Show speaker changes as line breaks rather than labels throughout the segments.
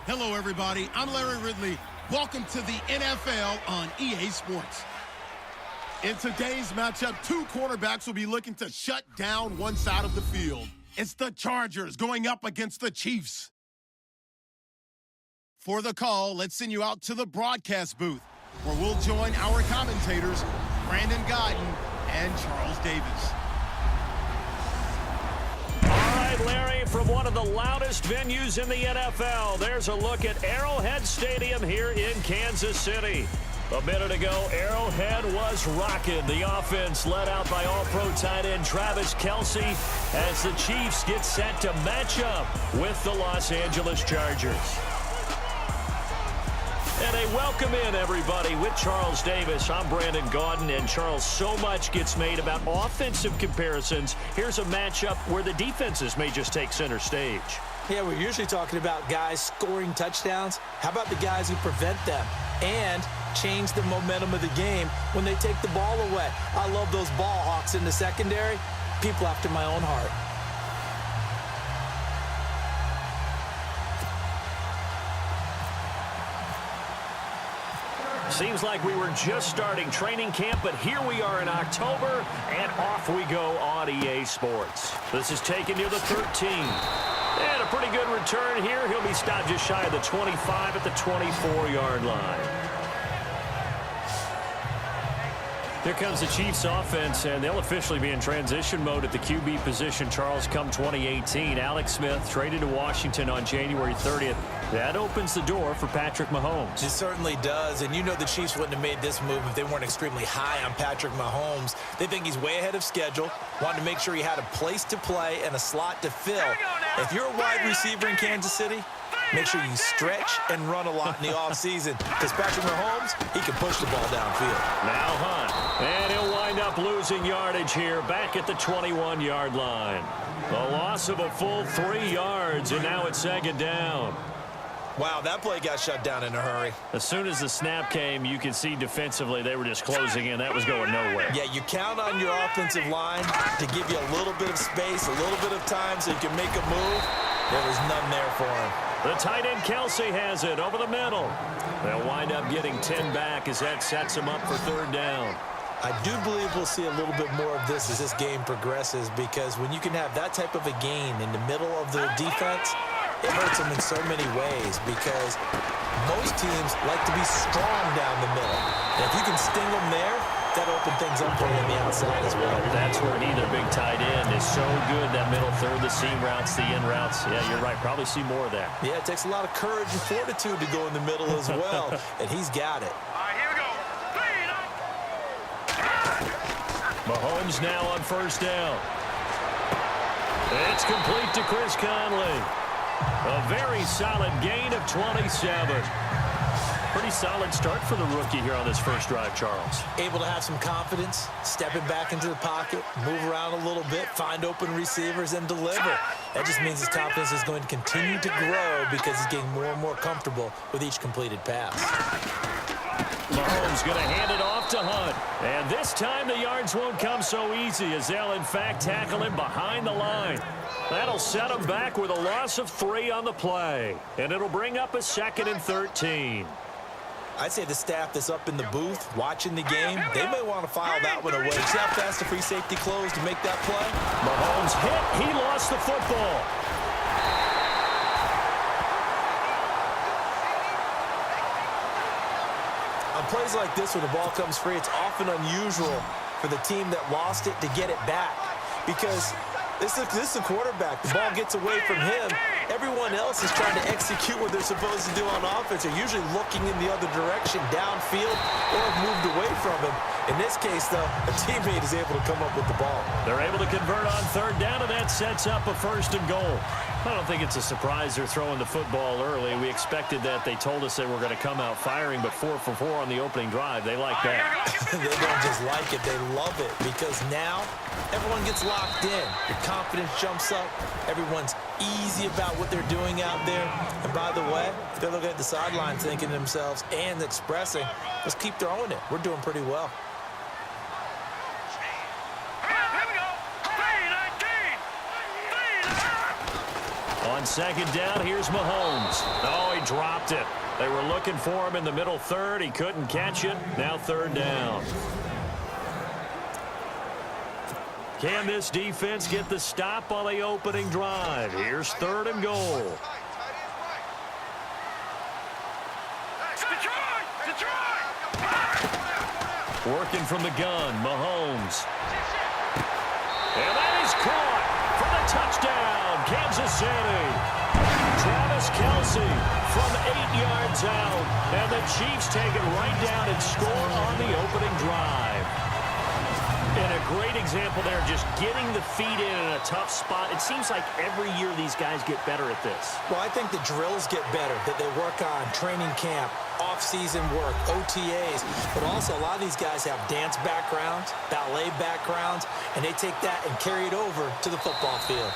Hello, everybody. I'm Larry Ridley. Welcome to the NFL on EA Sports. In today's matchup, two quarterbacks will be looking to shut down one side of the field. It's the Chargers going up against the Chiefs. For the call, let's send you out to the broadcast booth, where we'll join our commentators, Brandon Godden and Charles Davis.
Larry, from one of the loudest venues in the NFL, there's a look at Arrowhead Stadium here in Kansas City. A minute ago, Arrowhead was rocking. The offense led out by all-pro tight end Travis Kelce as the Chiefs get set to match up with the Los Angeles Chargers. And a welcome in, everybody, with Charles Davis. I'm Brandon Gaudin, and Charles, so much gets made about offensive comparisons. Here's a matchup where the defenses may just take center stage.
Yeah, we're usually talking about guys scoring touchdowns. How about the guys who prevent them and change the momentum of the game when they take the ball away? I love those ball hawks in the secondary. People after my own heart.
Seems like we were just starting training camp, but here we are in October, and off we go on EA Sports. This is taken near the 13. And a pretty good return here. He'll be stopped just shy of the 25 at the 24-yard line. Here comes the Chiefs offense, and they'll officially be in transition mode at the QB position, Charles, come 2018. Alex Smith traded to Washington on January 30th. That opens the door for Patrick Mahomes.
It certainly does, and you know the Chiefs wouldn't have made this move if they weren't extremely high on Patrick Mahomes. They think he's way ahead of schedule, wanted to make sure he had a place to play and a slot to fill. If you're a wide receiver in Kansas City, make sure you stretch and run a lot in the offseason, because Patrick Mahomes, he can push the ball downfield.
Now Hunt, and he'll wind up losing yardage here back at the 21-yard line. A loss of a full 3 yards, and now it's second down.
Wow, that play got shut down in a hurry.
As soon as the snap came, you could see defensively they were just closing in. That was going nowhere.
Yeah, you count on your offensive line to give you a little bit of space, a little bit of time so you can make a move. There was none there for him.
The tight end Kelce has it over the middle. They'll wind up getting 10 back as that sets them up for third down.
I do believe we'll see a little bit more of this as this game progresses, because when you can have that type of a gain in the middle of the defense, it hurts them in so many ways, because most teams like to be strong down the middle. And if you can sting them there, that opens things up for you on the outside as well.
That's where neither big tight end is so good, that middle third, the seam routes, the in routes. Yeah, you're right. Probably see more of that.
Yeah, it takes a lot of courage and fortitude to go in the middle as well, and he's got it.
All right, here we go.
Mahomes now on first down. It's complete to Chris Conley. A very solid gain of 27. Pretty solid start for the rookie here on this first drive, Charles.
Able to have some confidence, stepping back into the pocket, move around a little bit, find open receivers, and deliver. That just means his confidence is going to continue to grow because he's getting more and more comfortable with each completed pass.
Mahomes going to hand it off to Hunt. And this time the yards won't come so easy, as they'll in fact tackle him behind the line. That'll set him back with a loss of 3 on the play. And it'll bring up a 2nd and 13.
I'd say the staff that's up in the booth watching the game, they may want to file that one away. See how fast the free safety closed to make that play?
Mahomes hit. He lost the football.
On plays like this, when the ball comes free, it's often unusual for the team that lost it to get it back, because this is a quarterback. The ball gets away from him. Everyone else is trying to execute what they're supposed to do on offense. They're usually looking in the other direction, downfield, or have moved away from him. In this case, though, a teammate is able to come up with the ball.
They're able to convert on third down, and that sets up a 1st and goal. I don't think it's a surprise they're throwing the football early. We expected that. They told us they were going to come out firing, but 4 for 4 on the opening drive. They like that.
They don't just like it. They love it, because now everyone gets locked in. Your confidence jumps up. Everyone's easy about what they're doing out there. And by the way, they're looking at the sideline thinking to themselves and expressing, let's keep throwing it. We're doing pretty well.
On second down, here's Mahomes. Oh, he dropped it. They were looking for him in the middle third. He couldn't catch it. Now third down. Can this defense get the stop on the opening drive? Here's third and goal. Working from the gun, Mahomes. And that is caught for the touchdown, Kansas City. Travis Kelce from 8 yards out. And the Chiefs take it right down and score on the opening drive. And a great example there, just getting the feet in a tough spot. It seems like every year these guys get better at this.
Well, I think the drills get better, that they work on training camp, off-season work, OTAs. But also, a lot of these guys have dance backgrounds, ballet backgrounds, and they take that and carry it over to the football field.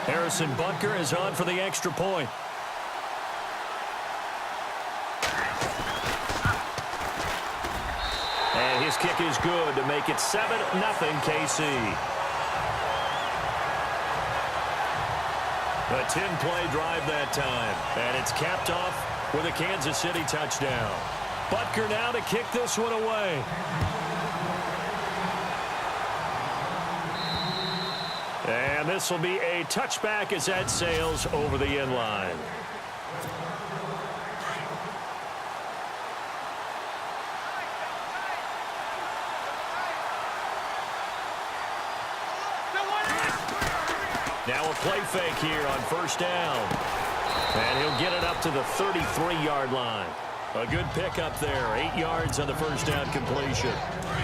Harrison Butker is on for the extra point. And his kick is good to make it 7-0 KC. A 10-play drive that time. And it's capped off with a Kansas City touchdown. Butker now to kick this one away. And this will be a touchback as that sails over the end line. Now a play fake here on first down. And he'll get it up to the 33-yard line. A good pickup there. 8 yards on the first down completion.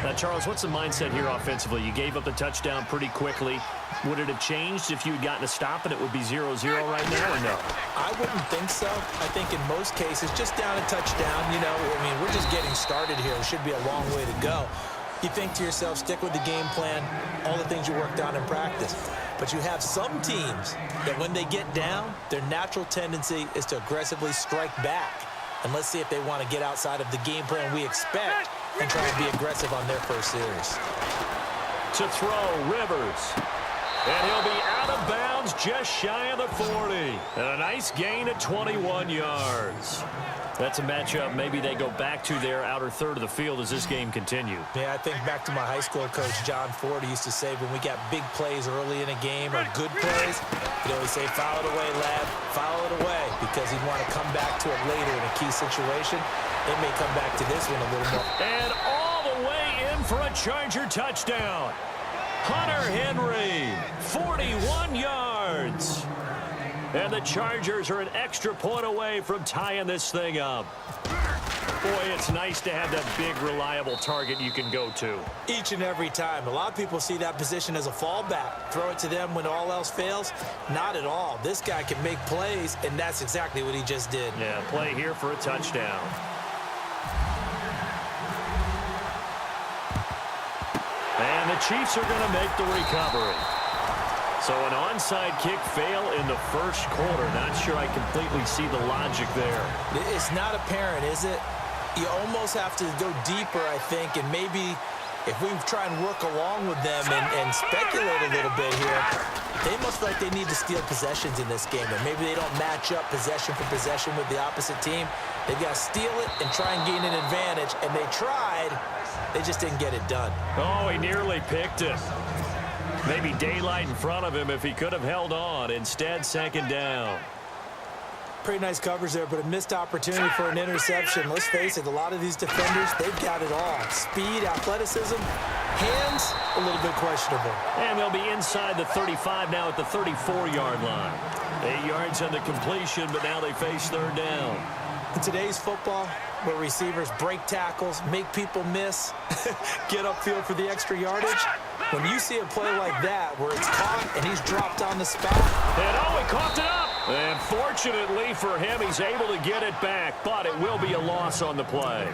Now, Charles, what's the mindset here offensively? You gave up the touchdown pretty quickly. Would it have changed if you had gotten a stop and it would be 0-0 right now or no?
I wouldn't think so. I think in most cases, just down a touchdown, you know, I mean, we're just getting started here. It should be a long way to go. You think to yourself, stick with the game plan, all the things you worked on in practice. But you have some teams that when they get down, their natural tendency is to aggressively strike back. And let's see if they want to get outside of the game plan we expect and try and be aggressive on their first series.
To throw, Rivers. And he'll be out of bounds just shy of the 40. And a nice gain at 21 yards. That's a matchup maybe they go back to their outer third of the field as this game continues.
Yeah, I think back to my high school coach, John Ford. He used to say when we got big plays early in a game or good plays, he'd always say, foul it away, lad, foul it away, because he'd want to come back to it later in a key situation. They may come back to this one a little more.
And all the way in for a Charger touchdown. Hunter Henry, 41 yards. And the Chargers are an extra point away from tying this thing up. Boy, it's nice to have that big, reliable target you can go to.
Each and every time. A lot of people see that position as a fallback. Throw it to them when all else fails. Not at all. This guy can make plays, and that's exactly what he just did.
Yeah, play here for a touchdown. And the Chiefs are going to make the recovery. So an onside kick fail in the first quarter. Not sure I completely see the logic there.
It's not apparent, is it? You almost have to go deeper, I think, and maybe if we try and work along with them and speculate a little bit here, they must feel like they need to steal possessions in this game, and maybe they don't match up possession for possession with the opposite team. They've got to steal it and try and gain an advantage, and they tried. They just didn't get it done.
Oh, he nearly picked it. Maybe daylight in front of him if he could have held on. Instead, second down.
Pretty nice coverage there, but a missed opportunity for an interception. Let's face it, a lot of these defenders, they've got it all. Speed, athleticism, hands, a little bit questionable.
And they'll be inside the 35 now at the 34-yard line. 8 yards on the completion, but now they face third down.
In today's football, where receivers break tackles, make people miss, get upfield for the extra yardage, when you see a play like that where it's caught and he's dropped on the spot.
And oh, he coughed it up. And fortunately for him, he's able to get it back, but it will be a loss on the play.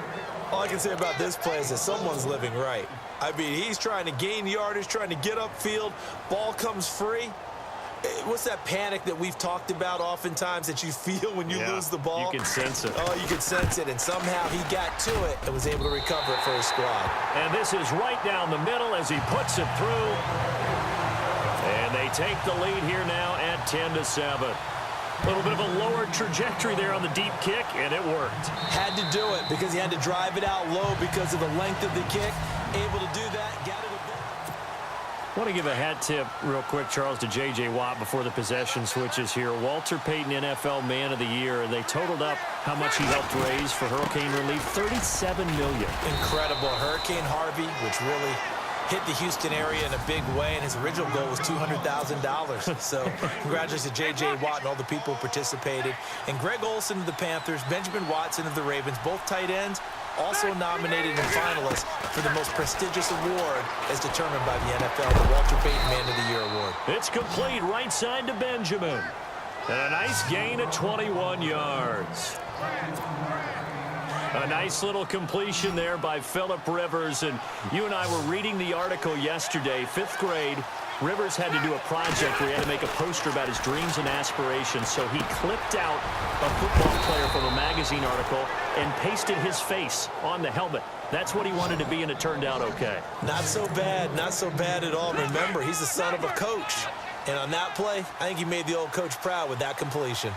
All I can say about this play is that someone's living right. I mean, he's trying to gain yardage, trying to get upfield. Ball comes free. What's that panic that we've talked about oftentimes that you feel when you lose the ball?
You can sense it.
Oh, you can sense it, and somehow he got to it and was able to recover it for his squad.
And this is right down the middle as he puts it through. And they take the lead here now at 10-7. A little bit of a lower trajectory there on the deep kick, and it worked.
Had to do it because he had to drive it out low because of the length of the kick. Able to do that, got it a bit.
I want to give a hat tip real quick, Charles, to J.J. Watt before the possession switches here. Walter Payton, NFL Man of the Year. They totaled up how much he helped raise for hurricane relief, $37 million.
Incredible. Hurricane Harvey, which really hit the Houston area in a big way, and his original goal was $200,000. So congratulations to J.J. Watt and all the people who participated. And Greg Olsen of the Panthers, Benjamin Watson of the Ravens, both tight ends, also nominated and finalists for the most prestigious award as determined by the NFL, the Walter Payton Man of the Year Award.
It's complete right side to Benjamin. And a nice gain of 21 yards. A nice little completion there by Phillip Rivers. And you and I were reading the article yesterday, 5th grade. Rivers had to do a project where he had to make a poster about his dreams and aspirations. So he clipped out a football player from a magazine article and pasted his face on the helmet. That's what he wanted to be, and it turned out okay.
Not so bad. Not so bad at all. Remember, he's the son of a coach. And on that play, I think he made the old coach proud with that completion.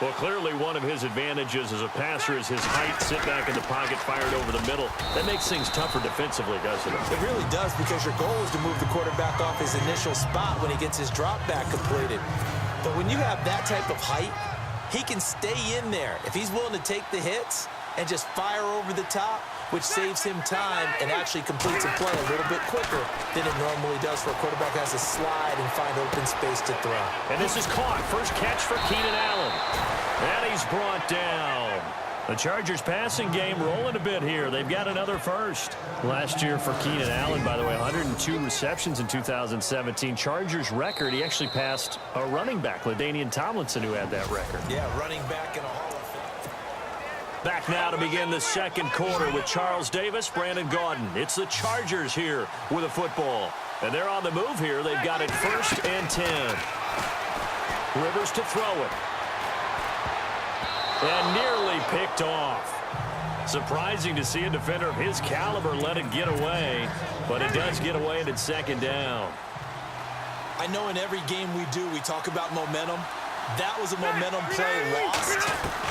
Well, clearly one of his advantages as a passer is his height, sit back in the pocket, fired over the middle. That makes things tougher defensively, doesn't it?
It really does, because your goal is to move the quarterback off his initial spot when he gets his drop back completed. But when you have that type of height, he can stay in there. If he's willing to take the hits and just fire over the top, which saves him time and actually completes a play a little bit quicker than it normally does for a quarterback who has to slide and find open space to throw.
And this is caught. First catch for Keenan Allen. And he's brought down. The Chargers passing game rolling a bit here. They've got another first. Last year for Keenan Allen, by the way, 102 receptions in 2017. Chargers record, he actually passed a running back, LaDainian Tomlinson, who had that record.
Yeah, running back in a Hall of Fame.
Back now to begin the second quarter with Charles Davis, Brandon Gaudin. It's the Chargers here with a football. And they're on the move here. They've got it 1st and 10. Rivers to throw it. And nearly picked off. Surprising to see a defender of his caliber let it get away, but it does get away and it's 2nd down.
I know in every game we do, we talk about momentum. That was a momentum play lost.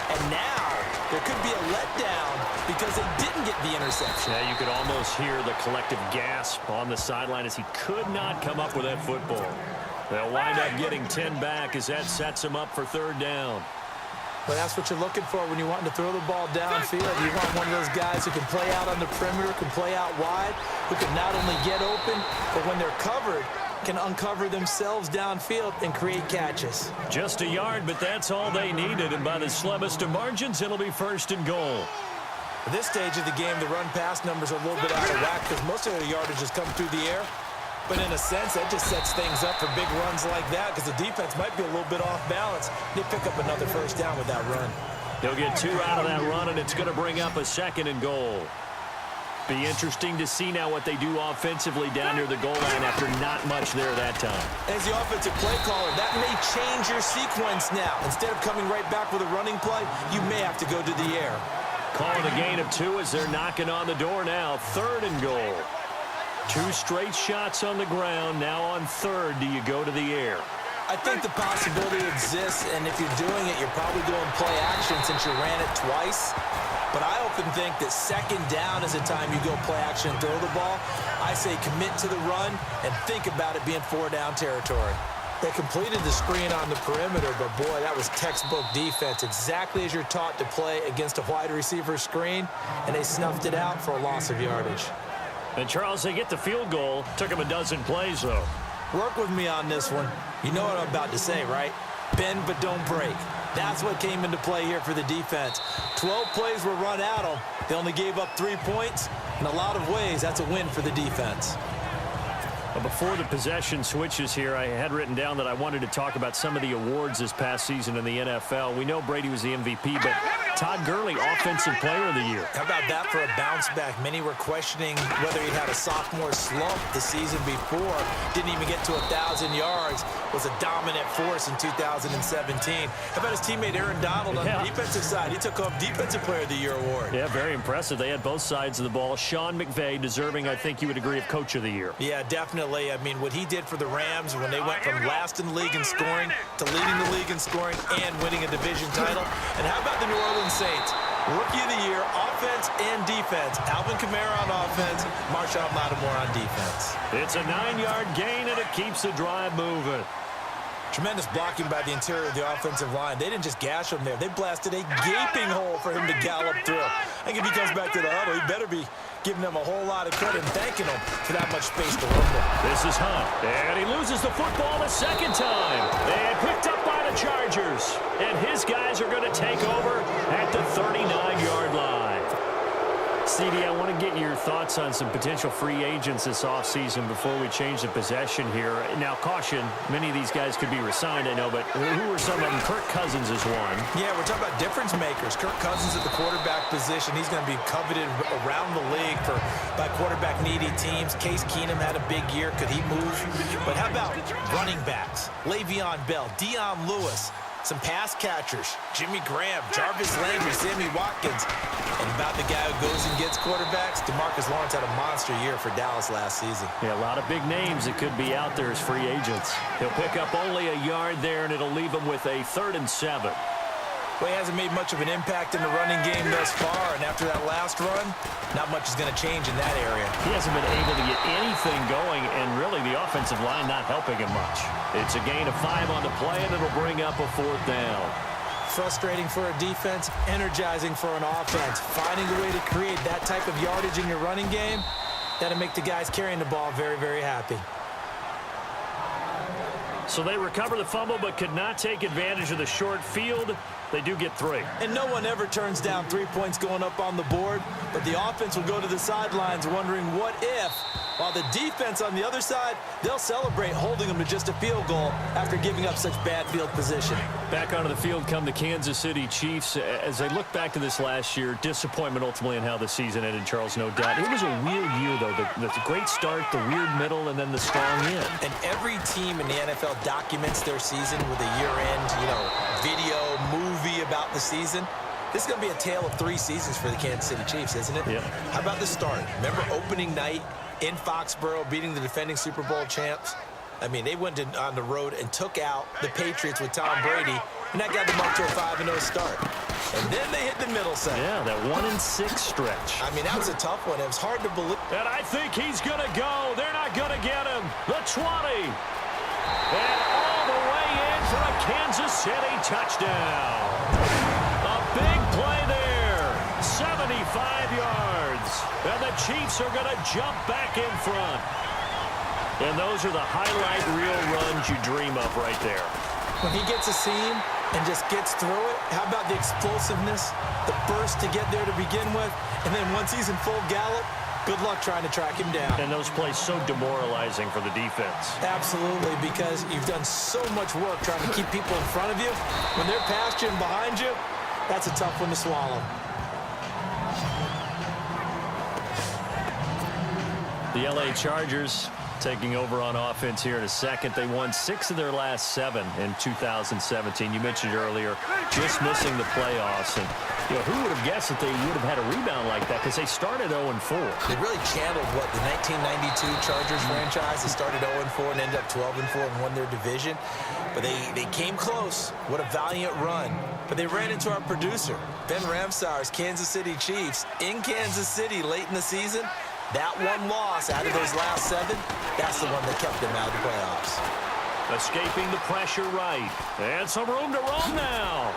And now there could be a letdown because they didn't get the interception.
Yeah, you could almost hear the collective gasp on the sideline as he could not come up with that football. They'll wind up getting 10 back as that sets him up for 3rd down.
But that's what you're looking for when you want to throw the ball downfield. You want one of those guys who can play out on the perimeter, can play out wide, who can not only get open, but when they're covered, can uncover themselves downfield and create catches.
Just a yard, but that's all they needed. And by the slimmest of margins, it'll be 1st and goal.
At this stage of the game, the run-pass numbers are a little bit out of whack because most of their yardage has come through the air. But in a sense, that just sets things up for big runs like that because the defense might be a little bit off balance. They pick up another 1st down with that run.
They'll get 2 out of that run, and it's going to bring up a 2nd and goal. Be interesting to see now what they do offensively down near the goal line after not much there that time.
As the offensive play caller, that may change your sequence now. Instead of coming right back with a running play, you may have to go to the air.
Calling a gain of 2 as they're knocking on the door now. 3rd and goal. 2 straight shots on the ground. Now on 3rd, do you go to the air?
I think the possibility exists, and if you're doing it, you're probably doing play action since you ran it twice. But I often think that 2nd down is the time you go play action and throw the ball. I say commit to the run and think about it being 4-down territory. They completed the screen on the perimeter, but boy, that was textbook defense, exactly as you're taught to play against a wide receiver screen, and they snuffed it out for a loss of yardage.
And, Charles, they get the field goal. Took them a dozen plays, though.
Work with me on this one. You know what I'm about to say, right? Bend but don't break. That's what came into play here for the defense. 12 plays were run at them. They only gave up 3 points. In a lot of ways, that's a win for the defense.
Before the possession switches here, I had written down that I wanted to talk about some of the awards this past season in the NFL. We know Brady was the MVP, but Todd Gurley, Offensive Player of the Year.
How about that for a bounce back? Many were questioning whether he'd had a sophomore slump the season before. Didn't even get to 1,000 yards. Was a dominant force in 2017. How about his teammate Aaron Donald on the defensive side? He took home Defensive Player of the Year award.
Yeah, very impressive. They had both sides of the ball. Sean McVay deserving, I think you would agree, of Coach of the Year.
Yeah, definitely. I mean, what he did for the Rams when they went from last in the league in scoring to leading the league in scoring and winning a division title. And how about the New Orleans Saints? Rookie of the Year, offense and defense. Alvin Kamara on offense, Marshawn Lattimore on defense.
It's a 9-yard gain, and it keeps the drive moving.
Tremendous blocking by the interior of the offensive line. They didn't just gash him there. They blasted a gaping hole for him to gallop through. I think if he comes back to the huddle, he better be giving them a whole lot of credit and thanking them for that much space to run with.
This is Hunt, and he loses the football a second time. And picked up by the Chargers. And his guys are going to take over at the 39-yard line. CD, I want to get your thoughts on some potential free agents this offseason before we change the possession here. Now, caution, many of these guys could be re-signed, I know, but who are some of them? Kirk Cousins is one.
Yeah, we're talking about difference makers. Kirk Cousins at the quarterback position. He's going to be coveted around the league by quarterback-needy teams. Case Keenum had a big year. Could he move? But how about running backs? Le'Veon Bell, Dion Lewis, some pass catchers, Jimmy Graham, Jarvis Landry, Sammy Watkins. And about the guy who goes and gets quarterbacks, DeMarcus Lawrence had a monster year for Dallas last season.
Yeah, a lot of big names that could be out there as free agents. He'll pick up only a yard there, and it'll leave him with a 3rd and 7.
Well, he hasn't made much of an impact in the running game thus far, and after that last run, not much is going to change in that area.
He hasn't been able to get anything going, and really the offensive line not helping him much. It's a gain of 5 on the play, and it'll bring up a 4th down.
Frustrating for a defense, energizing for an offense. Finding a way to create that type of yardage in your running game, that'll make the guys carrying the ball very, very happy.
So they recover the fumble but could not take advantage of the short field. They do get 3.
And no one ever turns down 3 points going up on the board, but the offense will go to the sidelines wondering what if, while the defense on the other side, they'll celebrate holding them to just a field goal after giving up such bad field position.
Back onto the field come the Kansas City Chiefs. As they look back to this last year, disappointment ultimately in how the season ended, Charles, no doubt. It was a weird year, though. The great start, the weird middle, and then the strong end.
And every team in the NFL documents their season with a year-end, video, movie about the season. This is going to be a tale of 3 seasons for the Kansas City Chiefs, isn't it?
Yeah.
How about the start? Remember opening night in Foxborough, beating the defending Super Bowl champs? I mean, they went on the road and took out the Patriots with Tom Brady, and that got them up to a 5-0 start. And then they hit the middle segment.
Yeah, that 1-6 stretch.
I mean, that was a tough one. It was hard to believe.
And I think he's going to go. They're not going to get him. The 20. And all the way in for a Kansas City touchdown. A big play there. 75 yards. And the Chiefs are going to jump back in front. And those are the highlight reel runs you dream of right there.
When he gets a seam and just gets through it, how about the explosiveness, the burst to get there to begin with, and then once he's in full gallop, good luck trying to track him down.
And those plays so demoralizing for the defense.
Absolutely, because you've done so much work trying to keep people in front of you. When they're past you and behind you, that's a tough one to swallow.
The LA Chargers taking over on offense here in a second. They won 6 of their last 7 in 2017. You mentioned earlier just missing the playoffs. And who would have guessed that they would have had a rebound like that, because they started 0-4.
They really channeled what the 1992 Chargers franchise. They started 0-4 and ended up 12-4 and won their division. But they came close. What a valiant run. But they ran into our producer, Ben Ramsauer's Kansas City Chiefs in Kansas City late in the season. That one loss out of those last 7, that's the one that kept them out of the playoffs.
Escaping the pressure right. And some room to roam now.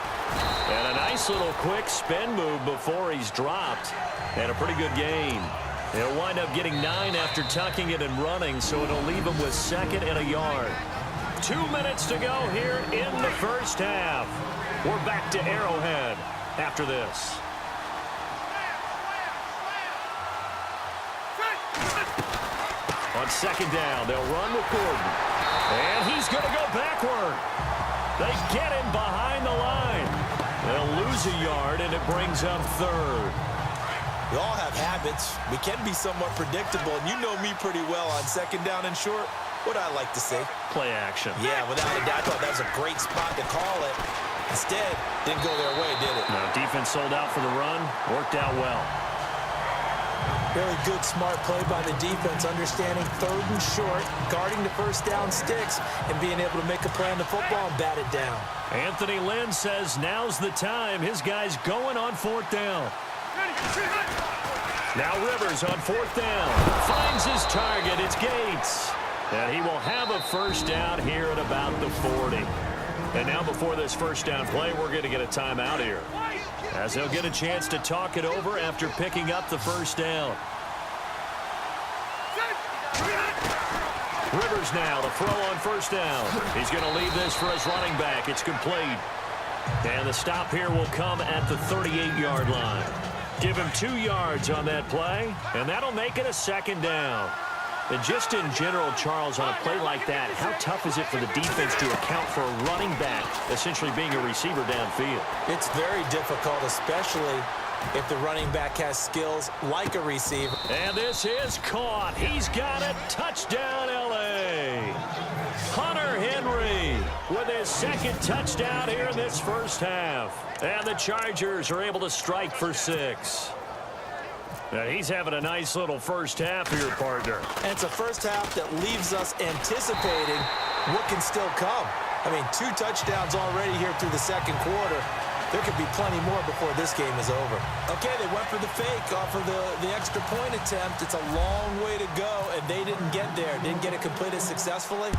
And a nice little quick spin move before he's dropped. And a pretty good gain. They'll wind up getting 9 after tucking it and running, so it'll leave him with 2nd and a yard. 2 minutes to go here in the first half. We're back to Arrowhead after this. On 2nd down, they'll run with Gordon. And he's going to go backward. They get him behind the line. They'll lose a yard, and it brings up third.
We all have habits. We can be somewhat predictable, and you know me pretty well on second down and short. What I like to say?
Play action.
Yeah, without a doubt, I thought that was a great spot to call it. Instead, didn't go their way, did it?
No, defense sold out for the run. Worked out well.
Really good, smart play by the defense, understanding third and short, guarding the first down sticks, and being able to make a play on the football and bat it down. Anthony
Lynn says now's the time. His guy's going on fourth down. Now Rivers on fourth down. Finds his target. It's Gates. And he will have a first down here at about the 40. And now before this first down play, we're going to get a timeout here, as he'll get a chance to talk it over after picking up the first down. Rivers now to throw on first down. He's going to leave this for his running back. It's complete. And the stop here will come at the 38-yard line. Give him 2 yards on that play, and that'll make it a second down. And just in general, Charles, on a play like that, how tough is it for the defense to account for a running back essentially being a receiver downfield?
It's very difficult, especially if the running back has skills like a receiver.
And this is caught. He's got it. Touchdown, L.A. Hunter Henry with his second touchdown here in this first half. And the Chargers are able to strike for 6. Now he's having a nice little first half here, partner.
And it's a first half that leaves us anticipating what can still come. I mean, 2 touchdowns already here through the second quarter. There could be plenty more before this game is over. Okay, they went for the fake off of the extra point attempt. It's a long way to go, and they didn't get there. Didn't get it completed successfully.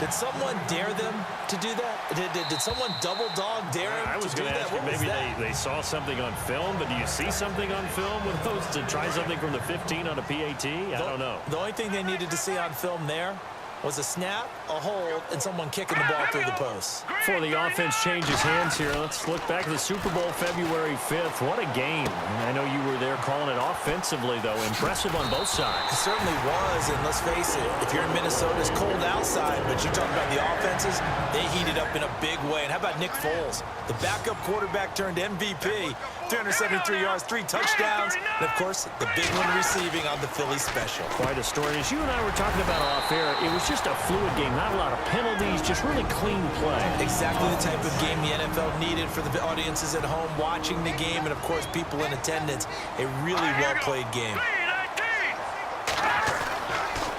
Did someone dare them to do that? Did someone double dog dare them
I was
to do
going to
that?
ask you, maybe they saw something on film, but do you see something on film with those to try something from the 15 on a PAT? I don't know.
The only thing they needed to see on film there was a snap, a hold, and someone kicking the ball through the post.
Before the offense changes hands here, let's look back at the Super Bowl February 5th. What a game. I know you were there calling it offensively, though. Impressive on both sides.
It certainly was, and let's face it, if you're in Minnesota, it's cold outside, but you talk about the offenses, they heated up in a big way. And how about Nick Foles? The backup quarterback turned MVP, 373 yards, 3 touchdowns, and, of course, the big one receiving on the Philly special.
Quite a story. As you and I were talking about off air, it was just a fluid game, not a lot of penalties, just really clean play.
Exactly the type of game the NFL needed for the audiences at home watching the game, and, of course, people in attendance. A really well-played game.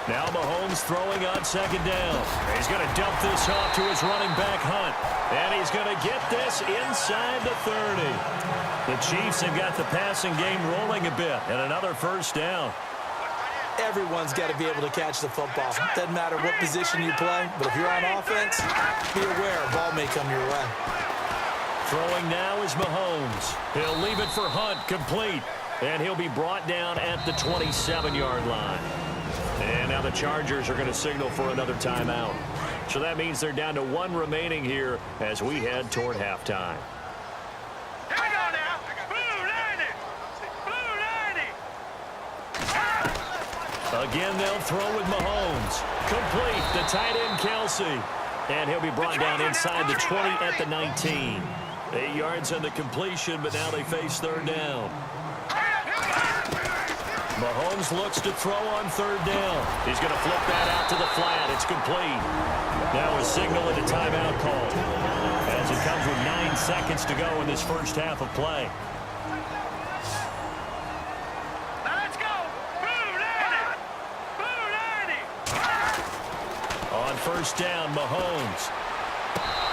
Now Mahomes throwing on second down. He's going to dump this off to his running back, Hunt. And he's going to get this inside the 30. The Chiefs have got the passing game rolling a bit, and another first down.
Everyone's got to be able to catch the football. Doesn't matter what position you play, but if you're on offense, be aware a ball may come your way.
Throwing now is Mahomes. He'll leave it for Hunt, complete. And he'll be brought down at the 27-yard line. And now the Chargers are going to signal for another timeout. So that means they're down to 1 remaining here as we head toward halftime. Again, they'll throw with Mahomes. Complete, the tight end, Kelsey. And he'll be brought down inside the 20 at the 19. 8 yards on the completion, but now they face third down. Mahomes looks to throw on third down. He's going to flip that out to the flat. It's complete. Now a signal and a timeout call, as it comes with 9 seconds to go in this first half of play. On first down, Mahomes.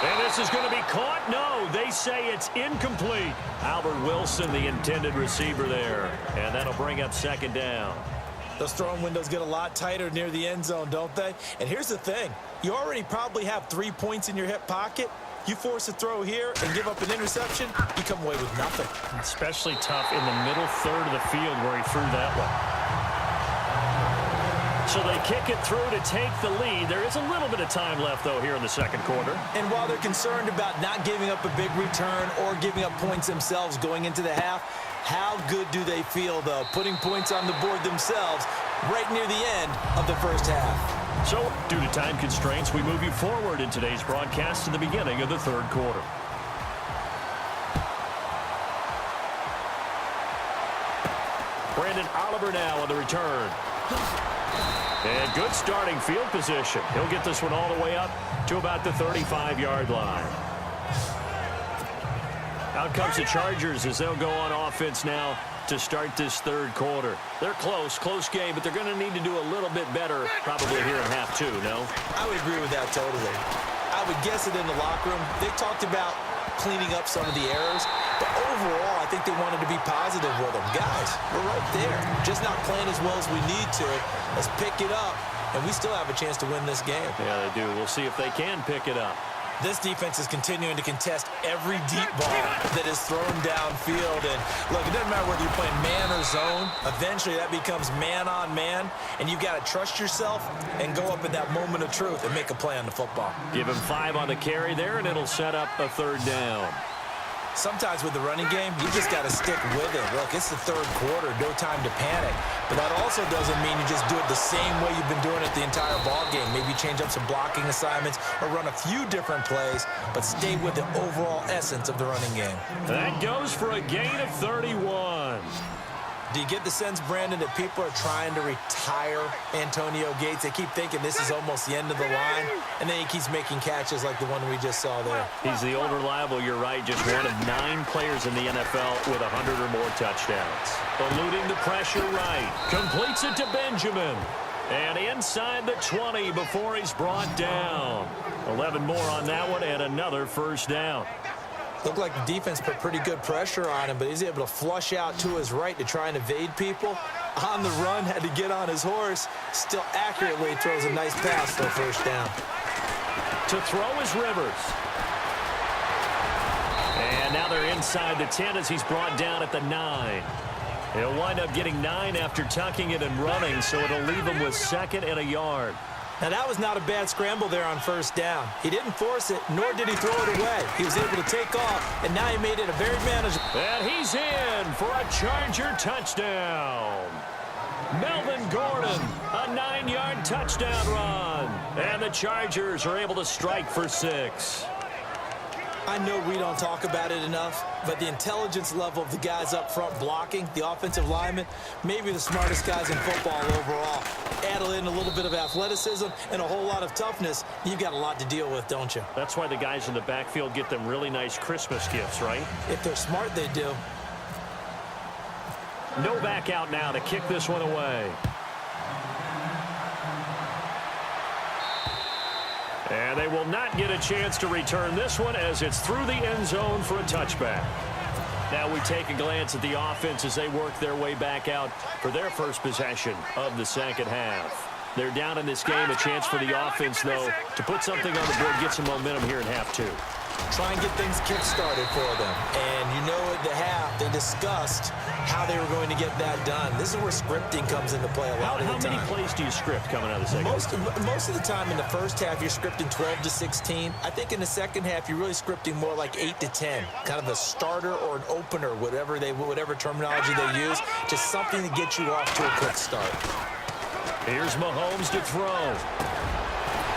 And this is going to be caught. No, they say it's incomplete. Albert Wilson, the intended receiver there. And that'll bring up second down.
Those throwing windows get a lot tighter near the end zone, don't they? And here's the thing. You already probably have 3 points in your hip pocket. You force a throw here and give up an interception, you come away with nothing.
Especially tough in the middle third of the field where he threw that one. So they kick it through to take the lead. There is a little bit of time left, though, here in the second quarter.
And while they're concerned about not giving up a big return or giving up points themselves going into the half, how good do they feel, though, putting points on the board themselves right near the end of the first half?
So, due to time constraints, we move you forward in today's broadcast to the beginning of the third quarter. Brandon Oliver now on the return. And good starting field position. He'll get this one all the way up to about the 35-yard line. Out comes the Chargers as they'll go on offense now to start this third quarter. They're close game, but they're going to need to do a little bit better probably here in half two, no?
I would agree with that totally. I would guess it in the locker room. They talked about cleaning up some of the errors, but overall, I think they wanted to be positive with them. Guys, we're right there. Just not playing as well as we need to. Let's pick it up, and we still have a chance to win this game.
Yeah, they do. We'll see if they can pick it up.
This defense is continuing to contest every deep ball that is thrown downfield. And, look, it doesn't matter whether you're playing man or zone. Eventually, that becomes man-on-man, and you've got to trust yourself and go up at that moment of truth and make a play on the football.
Give him 5 on the carry there, and it'll set up a third down.
Sometimes with the running game, you just got to stick with it. Look, it's the third quarter, no time to panic. But that also doesn't mean you just do it the same way you've been doing it the entire ball game. Maybe change up some blocking assignments or run a few different plays, but stay with the overall essence of the running game.
That goes for a gain of 31.
Do you get the sense, Brandon, that people are trying to retire Antonio Gates? They keep thinking this is almost the end of the line, and then he keeps making catches like the one we just saw there.
He's the old reliable, you're right, just one of 9 players in the NFL with 100 or more touchdowns. Eluding the pressure right. Completes it to Benjamin. And inside the 20 before he's brought down. 11 more on that one and another first down.
Looked like the defense put pretty good pressure on him, but he's able to flush out to his right to try and evade people. On the run, had to get on his horse. Still accurately throws a nice pass for a first down.
To throw is Rivers. And now they're inside the 10 as he's brought down at the 9. He'll wind up getting 9 after tucking it and running, so it'll leave him with 2nd and a yard.
Now, that was not a bad scramble there on first down. He didn't force it, nor did he throw it away. He was able to take off, and now he made it a very manageable.
And he's in for a Charger touchdown. Melvin Gordon, a 9-yard touchdown run. And the Chargers are able to strike for 6.
I know we don't talk about it enough, but the intelligence level of the guys up front blocking, the offensive linemen, maybe the smartest guys in football overall. Add in a little bit of athleticism and a whole lot of toughness, you've got a lot to deal with, don't you?
That's why the guys in the backfield get them really nice Christmas gifts, right?
If they're smart, they do.
Novak out now to kick this one away. And they will not get a chance to return this one as it's through the end zone for a touchback. Now we take a glance at the offense as they work their way back out for their first possession of the second half. They're down in this game. A chance for the offense, though, to put something on the board, get some momentum here in half 2.
Try and get things kick-started for them. And you know at the half, they discussed how they were going to get that done. This is where scripting comes into play a lot of the time.
How many plays do you script coming out of the second half?
Most of the time in the first half, you're scripting 12 to 16. I think in the second half, you're really scripting more like 8 to 10. Kind of a starter or an opener, whatever terminology they use. Just something to get you off to a quick start.
Here's Mahomes to throw.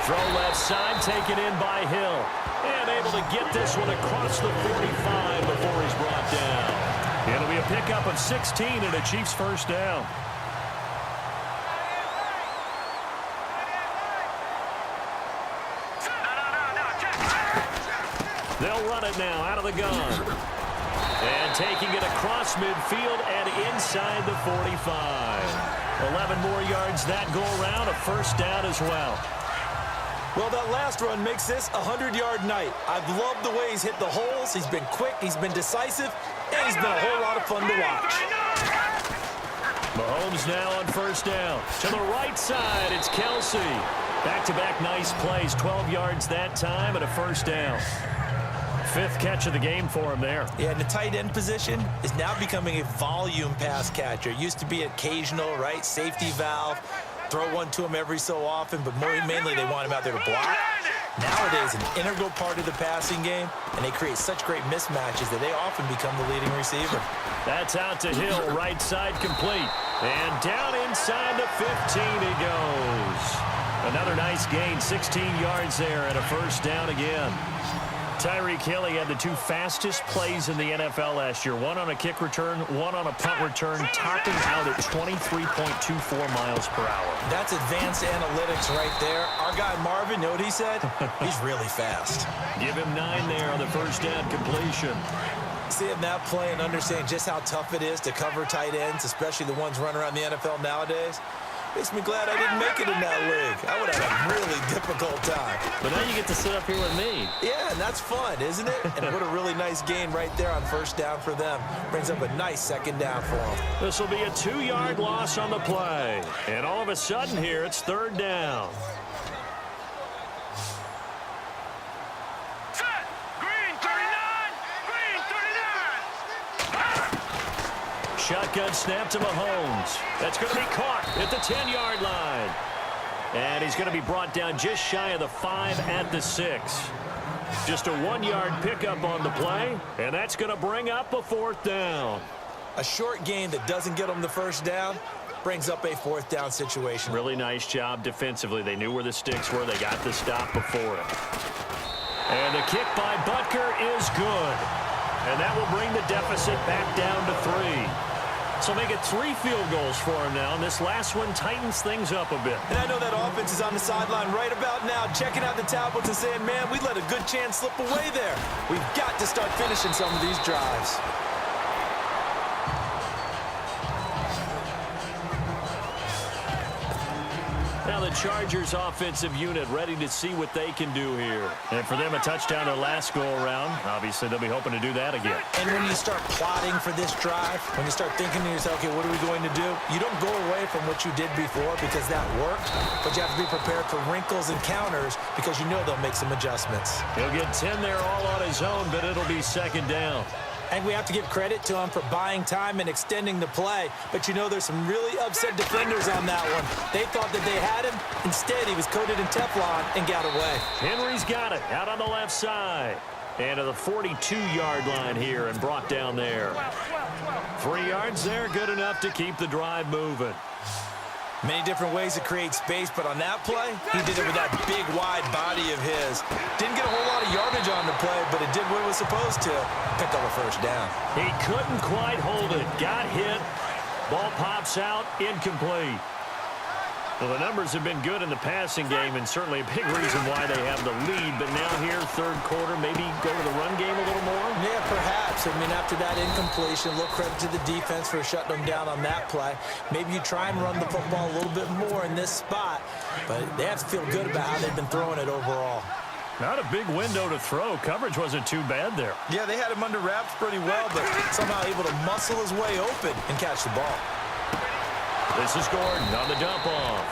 Throw left side, taken in by Hill. And able to get this one across the 45 before he's brought down. It'll be a pickup of 16 and a Chiefs first down. They'll run it now out of the gun. And taking it across midfield and inside the 45. 11 more yards that go around, a first down as well.
Well, that last run makes this a 100-yard night. I've loved the way he's hit the holes. He's been quick, he's been decisive, and he's been a whole lot of fun to watch.
Mahomes now on first down. To the right side, it's Kelsey. Back-to-back nice plays, 12 yards that time and a first down. 5th catch of the game for him there. Yeah, and the tight end position is now becoming a volume pass catcher. It used to be occasional, right, safety valve. Throw one to him every so often, but mainly they want him out there to block. Nowadays, an integral part of the passing game, and they create such great mismatches that they often become the leading receiver. That's out to Hill, right side complete. And down inside the 15 he goes. Another nice gain, 16 yards there, and a first down again. Tyreek Hill, he had the 2 fastest plays in the NFL last year. One on a kick return, one on a punt return, topping out at 23.24 miles per hour.
That's advanced analytics right there. Our guy Marvin, you know what he said? He's really fast.
Give him 9 there on the first down completion.
Seeing that play and understanding just how tough it is to cover tight ends, especially the ones running around the NFL nowadays, makes me glad I didn't make it in that league. I would have had a really difficult time.
But now you get to sit up here with me.
Yeah, and that's fun, isn't it? And what a really nice gain right there on first down for them. Brings up a nice second down for them.
This will be a 2-yard loss on the play. And all of a sudden here, it's 3rd down. Shotgun snap to Mahomes. That's going to be caught at the 10-yard line. And he's going to be brought down just shy of the 5 at the 6. Just a 1-yard pickup on the play, and that's going to bring up a 4th down.
A short gain that doesn't get them the first down brings up a 4th down situation.
Really nice job defensively. They knew where the sticks were. They got the stop before it. And the kick by Butker is good. And that will bring the deficit back down to 3. So make it 3 field goals for him now, and this last one tightens things up a bit.
And I know that offense is on the sideline right about now, checking out the tablets and saying, man, we let a good chance slip away there. We've got to start finishing some of these drives.
Now the Chargers offensive unit ready to see what they can do here. And for them, a touchdown their last go-around. Obviously, they'll be hoping to do that again.
And when you start plotting for this drive, when you start thinking to yourself, okay, what are we going to do? You don't go away from what you did before because that worked, but you have to be prepared for wrinkles and counters because you know they'll make some adjustments.
He'll get 10 there all on his own, but it'll be 2nd down.
And we have to give credit to him for buying time and extending the play. But you know there's some really upset defenders on that one. They thought that they had him. Instead, he was coated in Teflon and got away.
Henry's got it out on the left side. And to the 42-yard line here and brought down there. 3 yards there, good enough to keep the drive moving.
Many different ways to create space, but on that play, he did it with that big, wide body of his. Didn't get a whole lot of yardage on the play, but it did what it was supposed to. Picked up a first down.
He couldn't quite hold it. Got hit. Ball pops out. Incomplete. Well, the numbers have been good in the passing game, and certainly a big reason why they have the lead. But now here, 3rd quarter, maybe go to the run game a little more?
Yeah, perhaps. I mean, after that incompletion, a little credit to the defense for shutting them down on that play. Maybe you try and run the football a little bit more in this spot, but they have to feel good about how they've been throwing it overall.
Not a big window to throw. Coverage wasn't too bad there.
Yeah, they had him under wraps pretty well, but somehow able to muscle his way open and catch the ball.
This is Gordon on the dump off.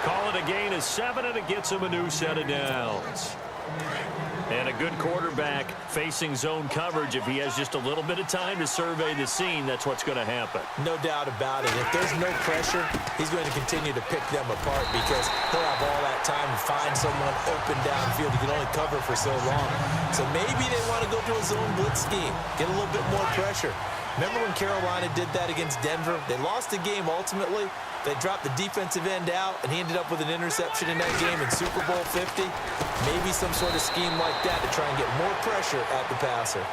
Call it a gain of 7, and it gets him a new set of downs. And a good quarterback facing zone coverage. If he has just a little bit of time to survey the scene, that's what's going to happen.
No doubt about it. If there's no pressure, he's going to continue to pick them apart because he'll have all that time to find someone open downfield. He can only cover for so long. So maybe they want to go to a zone blitz scheme, get a little bit more pressure. Remember when Carolina did that against Denver? They lost the game ultimately. They dropped the defensive end out, and he ended up with an interception in that game in Super Bowl 50. Maybe some sort of scheme like that to try and get more pressure at the passer.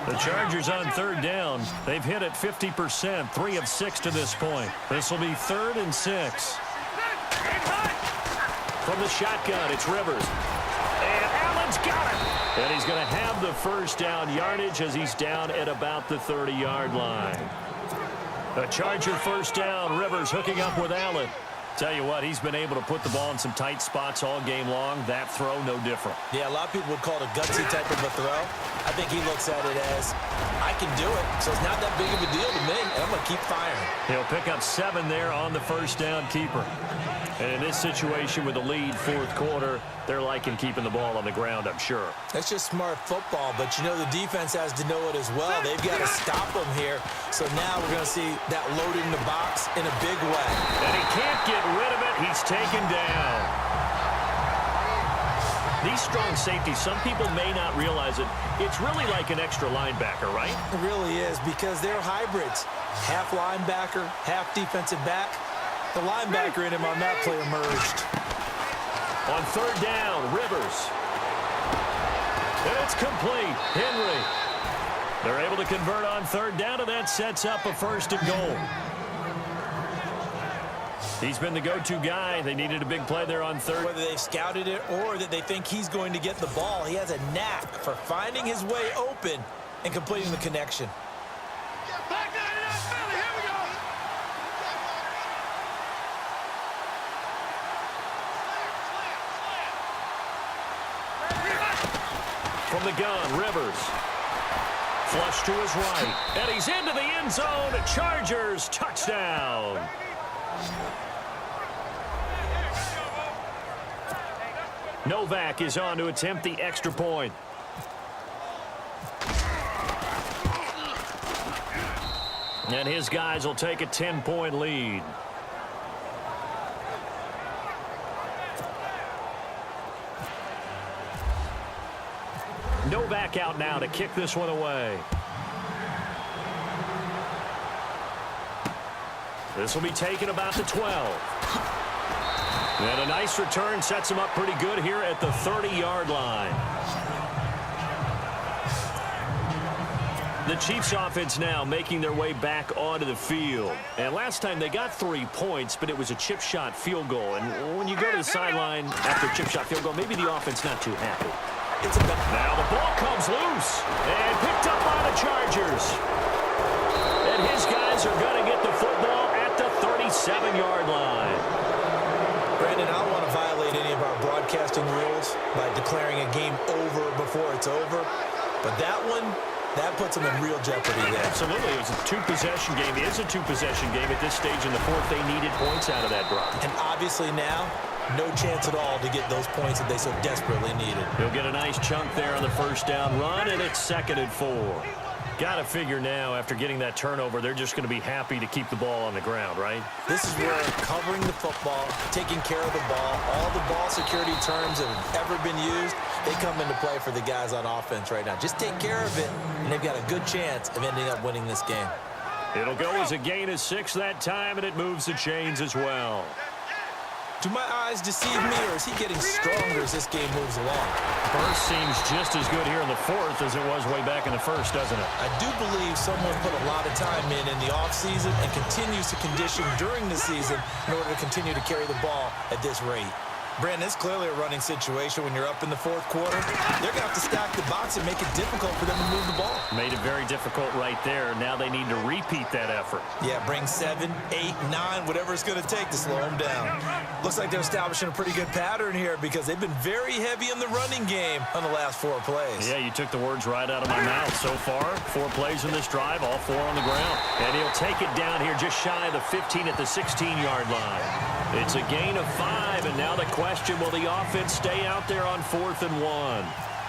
The Chargers on 3rd down. They've hit it 50%, 3 of 6 to this point. This will be 3rd and 6. From the shotgun, it's Rivers. And Allen's got it. And he's going to have the first down yardage as he's down at about the 30-yard line. A Charger first down. Rivers hooking up with Allen. Tell you what, he's been able to put the ball in some tight spots all game long. That throw, no different.
Yeah, a lot of people would call it a gutsy type of a throw. I think he looks at it as, I can do it, so it's not that big of a deal to me, and I'm going to keep firing.
He'll pick up 7 there on the first down keeper. And in this situation with the lead 4th quarter, they're liking keeping the ball on the ground, I'm sure.
That's just smart football, but you know the defense has to know it as well. They've got to stop them here. So now we're going to see that load in the box in a big way.
And he can't get rid of it. He's taken down. These strong safeties, some people may not realize it. It's really like an extra linebacker, right?
It really is because they're hybrids. Half linebacker, half defensive back. The linebacker in him on that play emerged.
On third down, Rivers. And it's complete. Henry. They're able to convert on third down, and that sets up a 1st and goal. He's been the go-to guy. They needed a big play there on third.
Whether they've scouted it or that they think he's going to get the ball, he has a knack for finding his way open and completing the connection.
From the gun, Rivers. Flush to his right. And he's into the end zone. Chargers touchdown. Novak is on to attempt the extra point. And his guys will take a 10-point lead. Novak out now to kick this one away. This will be taken about the 12. And a nice return sets him up pretty good here at the 30-yard line. The Chiefs offense now making their way back onto the field. And last time they got 3 points, but it was a chip shot field goal. And when you go to the sideline after a chip shot field goal, maybe the offense not too happy. Now the ball comes loose and picked up by the Chargers. And his guys are going to get the football at the 37-yard line.
Brandon, I don't want to violate any of our broadcasting rules by declaring a game over before it's over. But that one, that puts them in real jeopardy there.
Absolutely. It was a two-possession game. It is a two-possession game at this stage in the fourth. They needed points out of that drive.
And obviously now, no chance at all to get those points that they so desperately needed.
He'll get a nice chunk there on the first down run, and it's 2nd and 4. Got to figure now, after getting that turnover, they're just going to be happy to keep the ball on the ground, right?
This is where covering the football, taking care of the ball, all the ball security terms that have ever been used, they come into play for the guys on offense right now. Just take care of it, and they've got a good chance of ending up winning this game.
It'll go as a gain of 6 that time, and it moves the chains as well.
Do my eyes deceive me, or is he getting stronger as this game moves along?
First seems just as good here in the fourth as it was way back in the first, doesn't it?
I do believe someone put a lot of time in the offseason and continues to condition during the season in order to continue to carry the ball at this rate. Brandon, it's clearly a running situation when you're up in the fourth quarter. They're going to have to stack the box and make it difficult for them to move the ball.
Made it very difficult right there. Now they need to repeat that effort.
Yeah, bring 7, 8, 9, whatever it's going to take to slow them down. Looks like they're establishing a pretty good pattern here because they've been very heavy in the running game on the last 4 plays.
Yeah, you took the words right out of my mouth. So far, 4 plays in this drive, all 4 on the ground. And he'll take it down here just shy of the 15 at the 16-yard line. It's a gain of 5, and now the question, will the offense stay out there on 4th and 1?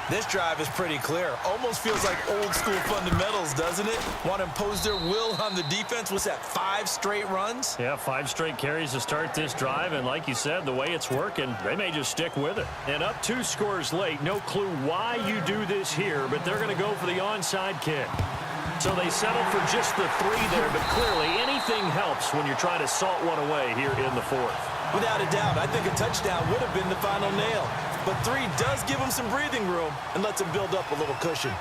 This drive is pretty clear. Almost feels like old school fundamentals, doesn't it? Want to impose their will on the defense. What's that, 5 straight runs?
Yeah, 5 straight carries to start this drive, and like you said, the way it's working, they may just stick with it. And up 2 scores late, no clue why you do this here, but they're going to go for the onside kick. So they settle for just the 3 there, but clearly anything helps when you're trying to salt one away here in the fourth.
Without a doubt, I think a touchdown would have been the final nail. But 3 does give them some breathing room and lets them build up a little cushion.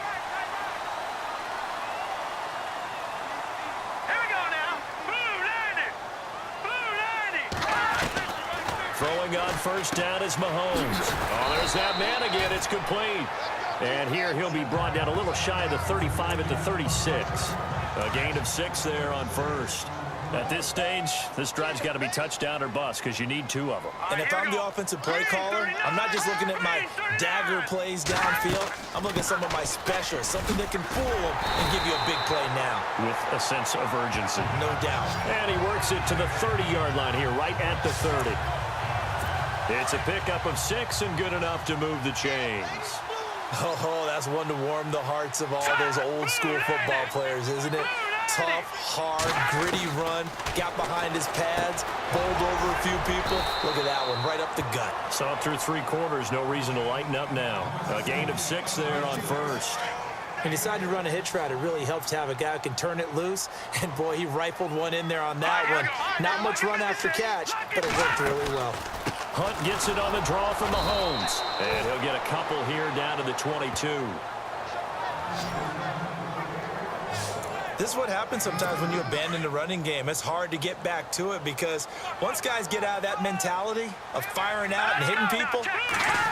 Here we go now. Blue 90.
Throwing on first down is Mahomes. Oh, there's that man again. It's complete. And here he'll be brought down a little shy of the 35 at the 36. A gain of 6 there on first. At this stage, this drive's got to be touchdown or bust because you need 2 of them.
And if I'm the offensive play caller, I'm not just looking at my dagger plays downfield. I'm looking at some of my specials, something that can fool them and give you a big play now.
With a sense of urgency.
No doubt.
And he works it to the 30-yard line here, right at the 30. It's a pickup of 6 and good enough to move the chains.
Oh, that's one to warm the hearts of all those old school football players, isn't it? Tough, hard, gritty run, got behind his pads, bowled over a few people. Look at that one, right up the gut.
Saw through 3 quarters, no reason to lighten up now. A gain of 6 there on first.
He decided to run a hitch route. It really helps to have a guy who can turn it loose. And, boy, he rifled one in there on that one. Not much run after catch, but it worked really well.
Hunt gets it on the draw from Mahomes. And he'll get a couple here down to the 22.
This is what happens sometimes when you abandon the running game. It's hard to get back to it because once guys get out of that mentality of firing out and hitting people,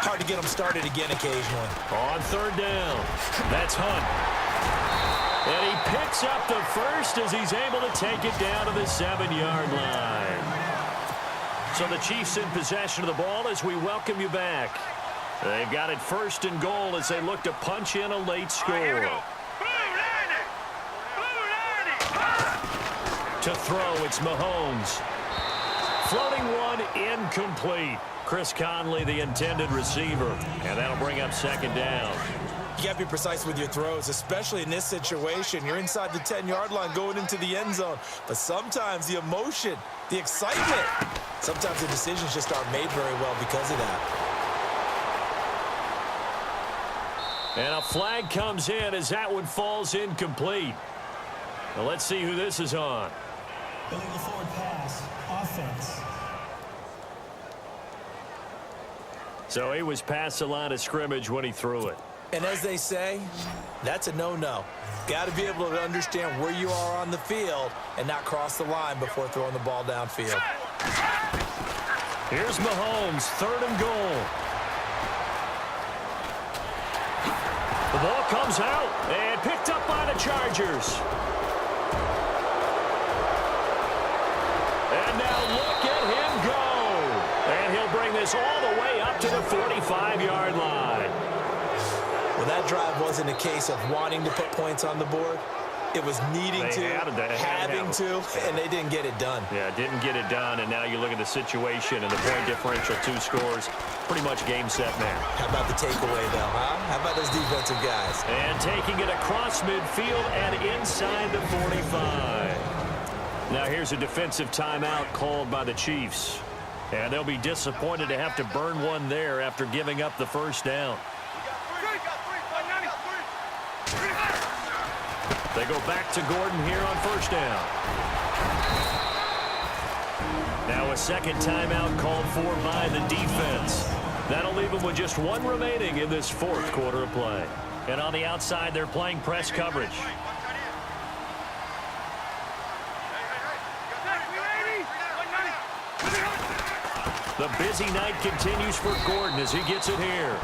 hard to get them started again occasionally.
On third down, that's Hunt. And he picks up the first as he's able to take it down to the 7-yard line. So the Chiefs in possession of the ball as we welcome you back. They've got it first and goal as they look to punch in a late score. To throw, it's Mahomes. Floating one, incomplete. Chris Conley, the intended receiver. And that'll bring up second down.
You got to be precise with your throws, especially in this situation. You're inside the 10-yard line going into the end zone. But sometimes the emotion, the excitement, sometimes the decisions just aren't made very well because of that.
And a flag comes in as that one falls incomplete. Now let's see who this is on.
Illegal forward pass, offense.
So he was past the line of scrimmage when he threw it.
And as they say, that's a no-no. Got to be able to understand where you are on the field and not cross the line before throwing the ball downfield.
Here's Mahomes, third and goal. The ball comes out and picked up by the Chargers. And now look at him go. And he'll bring this all the way up to the 45-yard line.
Well, that drive wasn't a case of wanting to put points on the board. It was needing to, having to, and they didn't get it done.
Yeah, didn't get it done, and now you look at the situation and the point differential, 2 scores, pretty much game, set, man.
How about the takeaway, though, huh? How about those defensive guys?
And taking it across midfield and inside the 45. Now here's a defensive timeout called by the Chiefs. And they'll be disappointed to have to burn one there after giving up the first down. They go back to Gordon here on first down. Now a second timeout called for by the defense. That'll leave them with just one remaining in this fourth quarter of play. And on the outside, they're playing press coverage. The busy night continues for Gordon as he gets it here.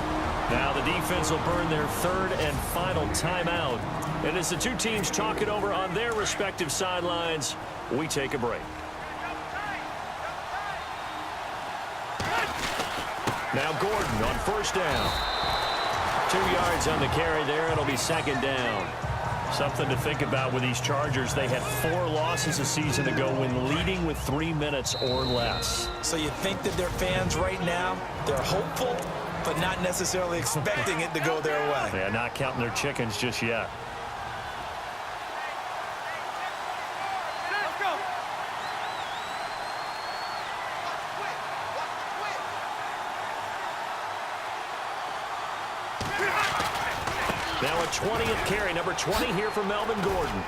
Now the defense will burn their third and final timeout. And as the two teams talk it over on their respective sidelines, we take a break. Now Gordon on first down. 2 yards on the carry there. It'll be second down. Something to think about with these Chargers. They had 4 losses a season ago when leading with 3 minutes or less.
So you think that their fans right now, they're hopeful, but not necessarily expecting it to go their way.
Yeah, not counting their chickens just yet. Now a 20th carry, number 20 here for Melvin Gordon.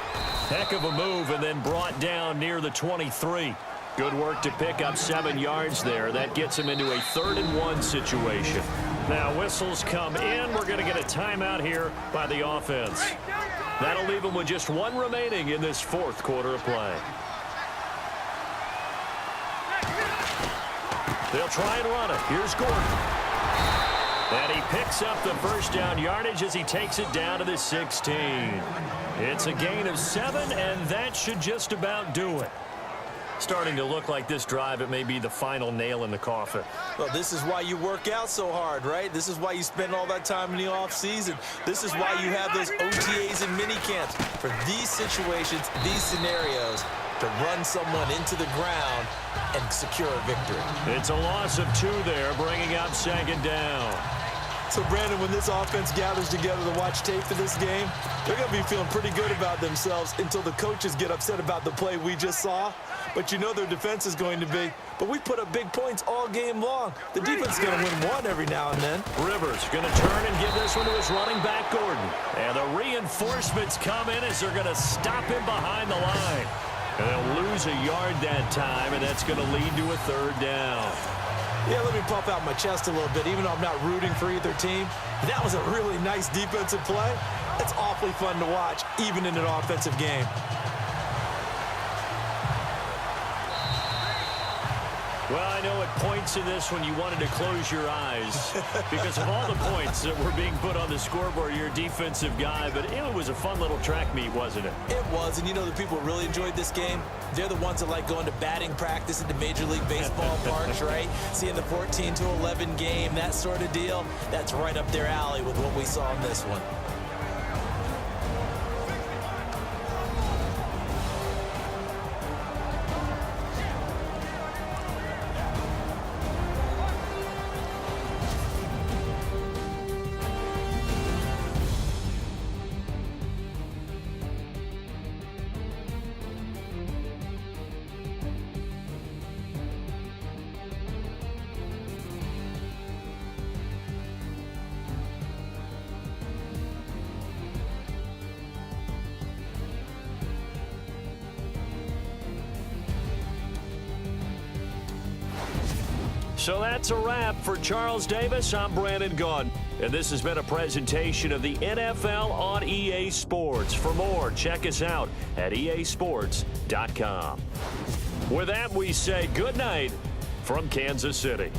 Heck of a move and then brought down near the 23. Good work to pick up 7 yards there. That gets him into a 3rd and 1 situation. Now whistles come in. We're going to get a timeout here by the offense. That'll leave him with just 1 remaining in this fourth quarter of play. They'll try and run it. Here's Gordon. And he picks up the first down yardage as he takes it down to the 16. It's a gain of 7, and that should just about do it. Starting to look like this drive, it may be the final nail in the coffin.
Well, this is why you work out so hard, right? This is why you spend all that time in the offseason. This is why you have those OTAs and mini camps. For these situations, these scenarios, to run someone into the ground and secure a victory.
It's a loss of 2 there, bringing up second down.
So, Brandon, when this offense gathers together to watch tape for this game, they're going to be feeling pretty good about themselves until the coaches get upset about the play we just saw. But you know their defense is going to be. But we put up big points all game long. The defense is going to win one every now and then.
Rivers going to turn and give this one to his running back, Gordon. And the reinforcements come in as they're going to stop him behind the line. And they'll lose a yard that time, and that's going to lead to a third down.
Yeah, let me puff out my chest a little bit, even though I'm not rooting for either team. That was a really nice defensive play. It's awfully fun to watch, even in an offensive game.
Well, I know at points in this one you wanted to close your eyes because of all the points that were being put on the scoreboard. You're a defensive guy, but it was a fun little track meet, wasn't it?
It was, and you know the people who really enjoyed this game? They're the ones that like going to batting practice at the Major League Baseball parks, right? Seeing the 14-11 game, that sort of deal. That's right up their alley with what we saw in this one.
So that's a wrap for Charles Davis. I'm Brandon Gaudin, and this has been a presentation of the NFL on EA Sports. For more, check us out at easports.com. With that, we say good night from Kansas City.